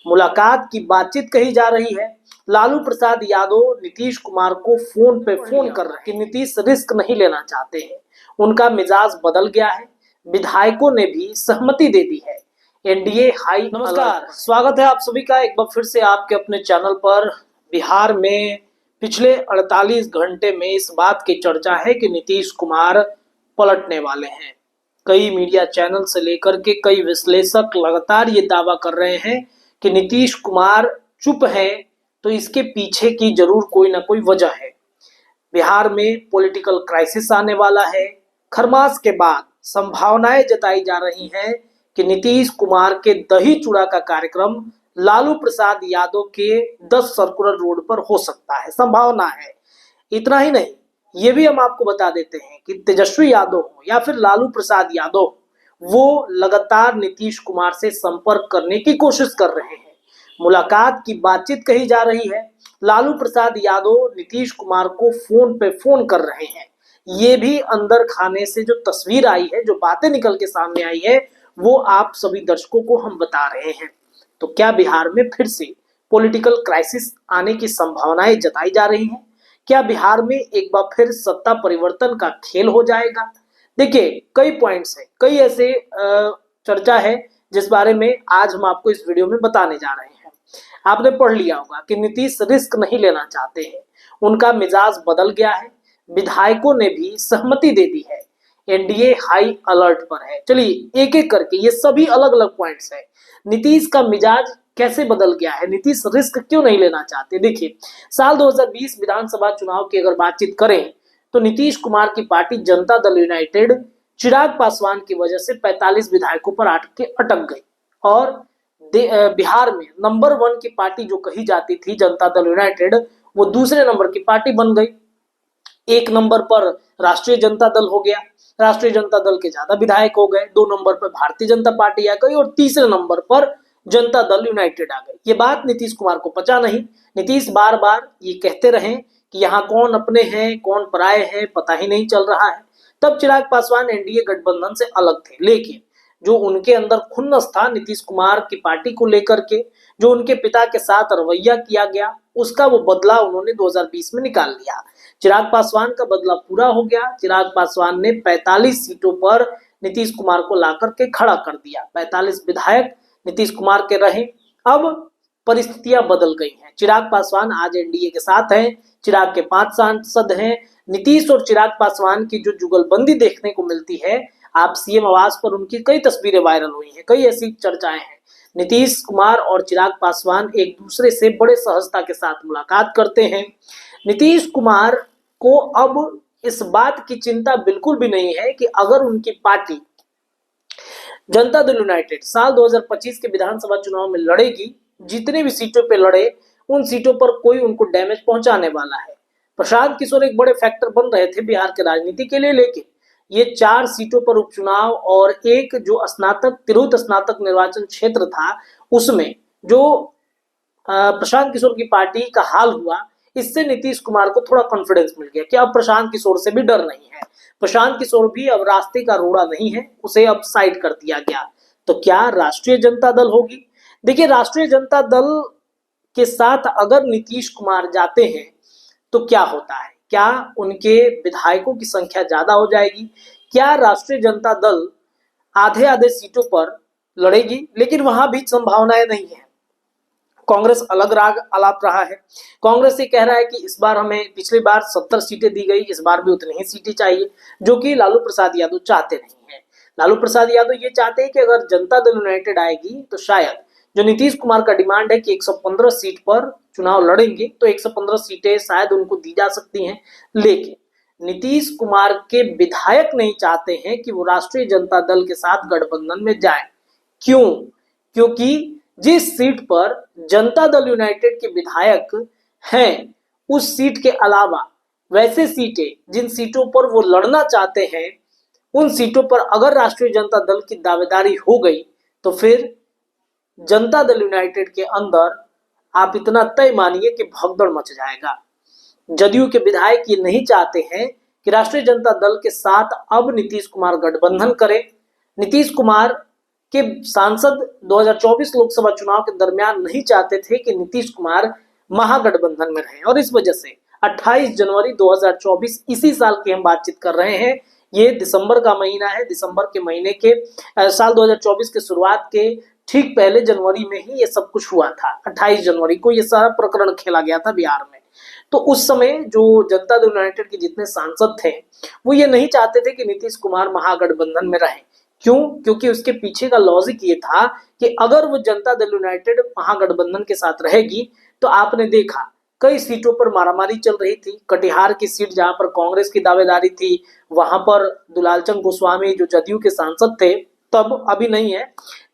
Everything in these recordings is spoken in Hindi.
मुलाकात की बातचीत कही जा रही है। लालू प्रसाद यादव नीतीश कुमार को फोन पे फोन कर रहे हैं कि नीतीश रिस्क नहीं लेना चाहते हैं, उनका मिजाज बदल गया है। विधायकों ने भी सहमति दे दी है। NDA high. नमस्कार, स्वागत है आप सभी का एक बार फिर से आपके अपने चैनल पर। बिहार में पिछले 48 घंटे में इस बात की चर्चा है कि नीतीश कुमार पलटने वाले हैं। कई मीडिया चैनल से लेकर के कई विश्लेषक लगातार ये दावा कर रहे हैं कि नीतीश कुमार चुप है तो इसके पीछे की जरूर कोई ना कोई वजह है। बिहार में पॉलिटिकल क्राइसिस आने वाला है। खरमास के बाद संभावनाएं जताई जा रही हैं कि नीतीश कुमार के दही चूड़ा का कार्यक्रम लालू प्रसाद यादव के 10 सर्कुलर रोड पर हो सकता है, संभावना है। इतना ही नहीं, ये भी हम आपको बता देते हैं कि तेजस्वी यादव हो या फिर लालू प्रसाद यादव, वो लगातार नीतीश कुमार से संपर्क करने की कोशिश कर रहे हैं। मुलाकात की बातचीत कही जा रही है। लालू प्रसाद यादव नीतीश कुमार को फोन पे फोन कर रहे हैं। ये भी अंदर खाने से जो तस्वीर आई है, जो बातें निकल के सामने आई है, वो आप सभी दर्शकों को हम बता रहे हैं। तो क्या बिहार में फिर से पॉलिटिकल क्राइसिस आने की संभावनाएं जताई जा रही हैं? क्या बिहार में एक बार फिर सत्ता परिवर्तन का खेल हो जाएगा? देखिए, कई पॉइंट्स हैं, कई ऐसे चर्चा है जिस बारे में आज हम आपको इस वीडियो में बताने जा रहे हैं। आपने पढ़ लिया होगा कि नीतीश रिस्क नहीं लेना चाहते हैं, उनका मिजाज बदल गया है। विधायकों ने भी सहमति दे दी है। एनडीए हाई अलर्ट पर है। चलिए एक एक करके ये सभी अलग अलग पॉइंट्स हैं। नीतीश का मिजाज कैसे बदल गया है, नीतीश रिस्क क्यों नहीं लेना चाहते? देखिए, साल 2020 विधानसभा चुनाव की अगर बातचीत करें तो नीतीश कुमार की पार्टी जनता दल यूनाइटेड चिराग पासवान की वजह से 45 विधायकों पर आके अटक गई और बिहार में नंबर 1 की पार्टी जो कही जाती थी जनता दल यूनाइटेड, वो दूसरे नंबर की पार्टी बन गई। एक नंबर पर राष्ट्रीय जनता दल हो गया, राष्ट्रीय जनता दल के ज्यादा विधायक हो गए। 2 नंबर पर भारतीय जनता पार्टी आ गई और तीसरे नंबर पर जनता दल यूनाइटेड आ गई। ये बात नीतीश कुमार को पचा नहीं। नीतीश बार बार ये कहते रहे कि यहाँ कौन अपने हैं कौन पराये हैं पता ही नहीं चल रहा है। तब चिराग पासवान एनडीए गठबंधन से अलग थे, लेकिन जो उनके अंदर खुन्नस था नीतीश कुमार की पार्टी को लेकर के, जो उनके पिता के साथ रवैया किया गया, उसका वो बदला उन्होंने 2020 में निकाल लिया। चिराग पासवान का बदला पूरा हो गया। चिराग पासवान ने 45 सीटों पर नीतीश कुमार को लाकर के खड़ा कर दिया। 45 विधायक नीतीश कुमार के रहे। अब परिस्थितियां बदल गई हैं। चिराग पासवान आज एनडीए के साथ हैं। चिराग के 5 सांसद हैं। नीतीश और चिराग पासवान की जो जुगलबंदी देखने को मिलती है, आप सीएम आवास पर उनकी कई तस्वीरें वायरल हुई हैं, कई ऐसी चर्चाएं हैं। नीतीश कुमार और चिराग पासवान एक दूसरे से बड़े सहजता के साथ मुलाकात करते हैं। नीतीश कुमार को अब इस बात की चिंता बिल्कुल भी नहीं है कि अगर उनकी पार्टी जनता दल यूनाइटेड साल 2025 के विधानसभा चुनाव में लड़ेगी, जितने भी सीटों पे लड़े उन सीटों पर कोई उनको डैमेज पहुंचाने वाला है। प्रशांत किशोर एक बड़े फैक्टर बन रहे थे बिहार के राजनीति के लिए, लेकिन ये 4 सीटों पर उपचुनाव और एक जो स्नातक तिरहुत स्नातक निर्वाचन क्षेत्र था, उसमें जो प्रशांत किशोर की पार्टी का हाल हुआ, इससे नीतीश कुमार को थोड़ा कॉन्फिडेंस मिल गया कि अब प्रशांत किशोर से भी डर नहीं है। प्रशांत किशोर भी अब रास्ते का रोड़ा नहीं है, उसे अब साइड कर दिया गया। तो क्या राष्ट्रीय जनता दल होगी? देखिए, राष्ट्रीय जनता दल के साथ अगर नीतीश कुमार जाते हैं तो क्या होता है? क्या उनके विधायकों की संख्या ज्यादा हो जाएगी? क्या राष्ट्रीय जनता दल आधे आधे सीटों पर लड़ेगी? लेकिन वहां भी संभावनाएं नहीं है। कांग्रेस अलग राग आलाप रहा है। कांग्रेस ये कह रहा है कि इस बार हमें पिछली बार 70 सीटें दी गई, इस बार भी उतनी ही सीटें चाहिए, जो कि लालू प्रसाद यादव चाहते नहीं है। लालू प्रसाद यादव ये चाहते हैं कि अगर जनता दल यूनाइटेड आएगी तो शायद जो नीतीश कुमार का डिमांड है कि 115 सीट पर चुनाव लड़ेंगे, तो 115 सीटें शायद उनको दी जा सकती हैं। लेकिन नीतीश कुमार के विधायक नहीं चाहते हैं कि वो राष्ट्रीय जनता दल के साथ गठबंधन में जाए। क्यों? क्योंकि जिस सीट पर जनता दल यूनाइटेड के विधायक हैं, उस सीट के अलावा वैसे सीटें जिन सीटों पर वो लड़ना चाहते हैं, उन सीटों पर अगर राष्ट्रीय जनता दल की दावेदारी हो गई तो फिर जनता दल यूनाइटेड के अंदर आप इतना तय मानिए कि भगदड़ मच जाएगा। जदयू के विधायक ये नहीं चाहते हैं कि राष्ट्रीय जनता दल के साथ अब नीतीश कुमार गठबंधन करें। नीतीश कुमार कि सांसद 2024 लोकसभा चुनाव के दरमियान नहीं चाहते थे कि नीतीश कुमार महागठबंधन में रहे, और इस वजह से 28 जनवरी 2024 इसी साल की हम बातचीत कर रहे हैं। ये दिसंबर का महीना है। दिसंबर के महीने के साल 2024 के शुरुआत के ठीक पहले जनवरी में ही ये सब कुछ हुआ था। 28 जनवरी को ये सारा प्रकरण खेला गया था बिहार में। तो उस समय जो जनता दल यूनाइटेड के जितने सांसद थे वो ये नहीं चाहते थे कि नीतीश कुमार महागठबंधन में रहे। क्यों? क्योंकि उसके पीछे का लॉजिक ये था कि अगर वो जनता दल यूनाइटेड महागठबंधन के साथ रहेगी तो आपने देखा कई सीटों पर मारामारी चल रही थी। कटिहार की सीट जहां पर कांग्रेस की दावेदारी थी, वहां पर दुलालचंद गोस्वामी जो जदयू के सांसद थे तब, अभी नहीं है,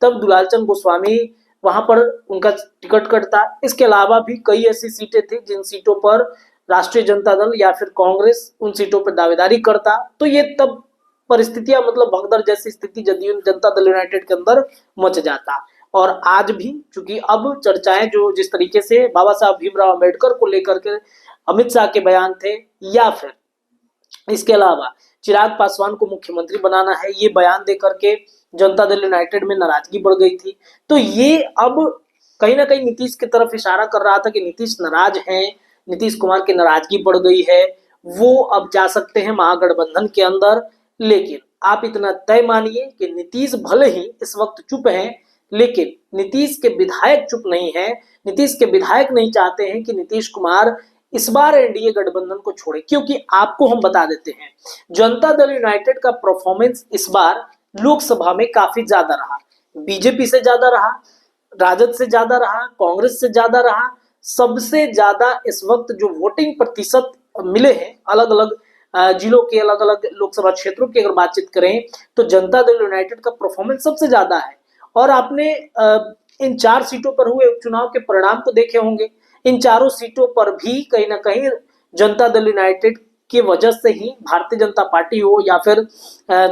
तब दुलालचंद गोस्वामी वहां पर उनका टिकट कटता। इसके अलावा भी कई ऐसी सीटें थी जिन सीटों पर राष्ट्रीय जनता दल या फिर कांग्रेस उन सीटों पर दावेदारी करता। तो ये तब परिस्थितियां, मतलब भगदड़ जैसी स्थिति जदयू जनता दल यूनाइटेड के अंदर मच जाता। और आज भी चूंकि अब चर्चाएं जो जिस तरीके से बाबा साहब भीमराव अम्बेडकर को लेकर के अमित शाह के बयान थे, या फिर इसके अलावा चिराग पासवान को मुख्यमंत्री बनाना है, ये बयान दे करके जनता दल यूनाइटेड में नाराजगी बढ़ गई थी। तो ये अब कहीं ना कहीं नीतीश की तरफ इशारा कर रहा था कि नीतीश नाराज हैं, नीतीश कुमार की नाराजगी बढ़ गई है, वो अब जा सकते हैं महागठबंधन के अंदर। लेकिन आप इतना तय मानिए कि नीतीश भले ही इस वक्त चुप हैं, लेकिन नीतीश के विधायक चुप नहीं है। नीतीश के विधायक नहीं चाहते हैं कि नीतीश कुमार इस बार एनडीए गठबंधन को छोड़े, क्योंकि आपको हम बता देते हैं जनता दल यूनाइटेड का परफॉर्मेंस इस बार लोकसभा में काफी ज्यादा रहा। बीजेपी से ज्यादा रहा, राजद से ज्यादा रहा, कांग्रेस से ज्यादा रहा। सबसे ज्यादा इस वक्त जो वोटिंग प्रतिशत मिले हैं अलग अलग जिलों के, अलग अलग लोकसभा क्षेत्रों की अगर बातचीत करें तो जनता दल यूनाइटेड का परफॉर्मेंस सबसे ज्यादा है। और आपने इन 4 सीटों पर हुए उपचुनाव के परिणाम को देखे होंगे। इन चारों सीटों पर भी कहीं ना कहीं जनता दल यूनाइटेड की वजह से ही भारतीय जनता पार्टी हो या फिर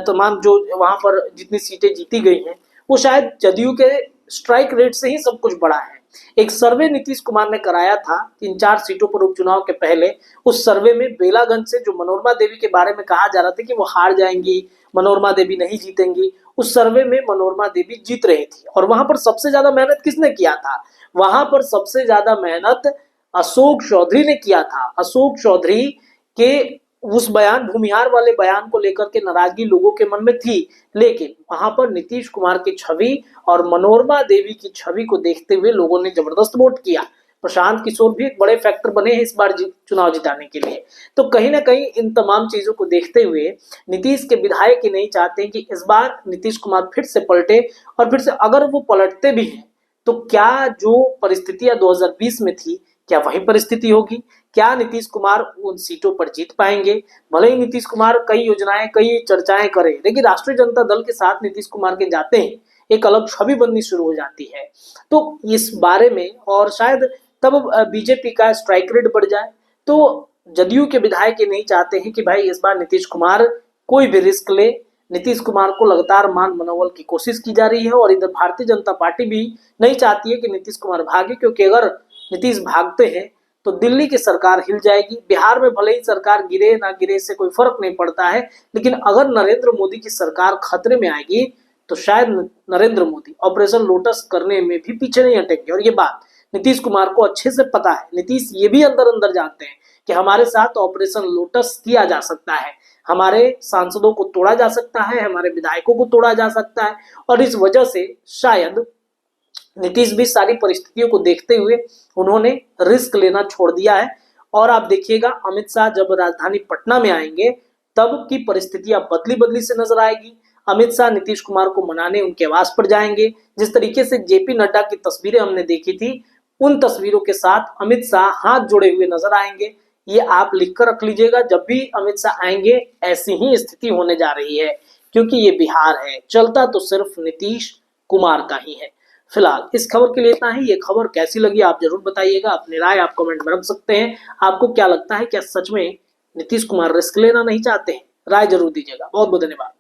तमाम जो वहां पर जितनी सीटें जीती गई हैं वो शायद जदयू के स्ट्राइक रेट से ही सब कुछ बढ़ा है। एक सर्वे नीतीश कुमार ने कराया था इन 4 सीटों पर उपचुनाव के पहले। उस सर्वे में बेलागंज से जो मनोरमा देवी के बारे में कहा जा रहा था कि वो हार जाएंगी, मनोरमा देवी नहीं जीतेंगी, उस सर्वे में मनोरमा देवी जीत रही थी। और वहां पर सबसे ज्यादा मेहनत किसने किया था? वहां पर सबसे ज्यादा मेहनत अशोक चौधरी ने किया था। अशोक चौधरी के उस बयान, भूमिहार वाले बयान को लेकर के नाराजगी लोगों के मन में थी, लेकिन वहां पर नीतीश कुमार की छवि और मनोरमा देवी की छवि को देखते हुए लोगों ने जबरदस्त वोट किया। प्रशांत किशोर भी एक बड़े फैक्टर बने हैं इस बार चुनाव जिताने के लिए। तो कहीं ना कहीं इन तमाम चीजों को देखते हुए नीतीश के विधायक ही नहीं चाहते कि इस बार नीतीश कुमार फिर से पलटे, और फिर से अगर वो पलटते भी हैं तो क्या जो परिस्थितियां 2020 में थी क्या वही परिस्थिति होगी? क्या नीतीश कुमार उन सीटों पर जीत पाएंगे? भले ही नीतीश कुमार कई योजनाएं, कई चर्चाएं करें, लेकिन राष्ट्रीय जनता दल के साथ नीतीश कुमार के जाते हैं एक अलग छवि बननी शुरू हो जाती है। तो इस बारे में, और शायद तब बीजेपी का स्ट्राइक रेट बढ़ जाए। तो जदयू के विधायक ये नहीं चाहते हैं कि भाई इस बार नीतीश कुमार कोई भी रिस्क ले। नीतीश कुमार को लगातार मान मनोबल की कोशिश की जा रही है, और इधर भारतीय जनता पार्टी भी नहीं चाहती है कि नीतीश कुमार भागे, क्योंकि अगर नीतीश भागते हैं तो दिल्ली की सरकार हिल जाएगी। बिहार में भले ही सरकार गिरे ना गिरे इससे कोई फर्क नहीं पड़ता है, लेकिन अगर नरेंद्र मोदी की सरकार खतरे में आएगी तो शायद नरेंद्र मोदी ऑपरेशन लोटस करने में भी पीछे नहीं हटेंगे। और ये बात नीतीश कुमार को अच्छे से पता है। नीतीश ये भी अंदर अंदर जानते हैं कि हमारे साथ ऑपरेशन लोटस किया जा सकता है, हमारे सांसदों को तोड़ा जा सकता है, हमारे विधायकों को तोड़ा जा सकता है। और इस वजह से शायद नीतीश भी सारी परिस्थितियों को देखते हुए उन्होंने रिस्क लेना छोड़ दिया है। और आप देखिएगा अमित शाह जब राजधानी पटना में आएंगे तब की परिस्थितियां बदली बदली से नजर आएगी। अमित शाह नीतीश कुमार को मनाने उनके आवास पर जाएंगे। जिस तरीके से जेपी नड्डा की तस्वीरें हमने देखी थी, उन तस्वीरों के साथ अमित शाह हाथ जोड़े हुए नजर आएंगे। ये आप लिखकर रख लीजिएगा, जब भी अमित शाह आएंगे ऐसी ही स्थिति होने जा रही है, क्योंकि ये बिहार है, चलता तो सिर्फ नीतीश कुमार का ही है। फिलहाल इस खबर के लिए इतना ही। ये खबर कैसी लगी आप जरूर बताइएगा, अपनी राय आप कमेंट में रख सकते हैं। आपको क्या लगता है, क्या सच में नीतीश कुमार रिस्क लेना नहीं चाहते हैं? राय जरूर दीजिएगा। बहुत बहुत धन्यवाद।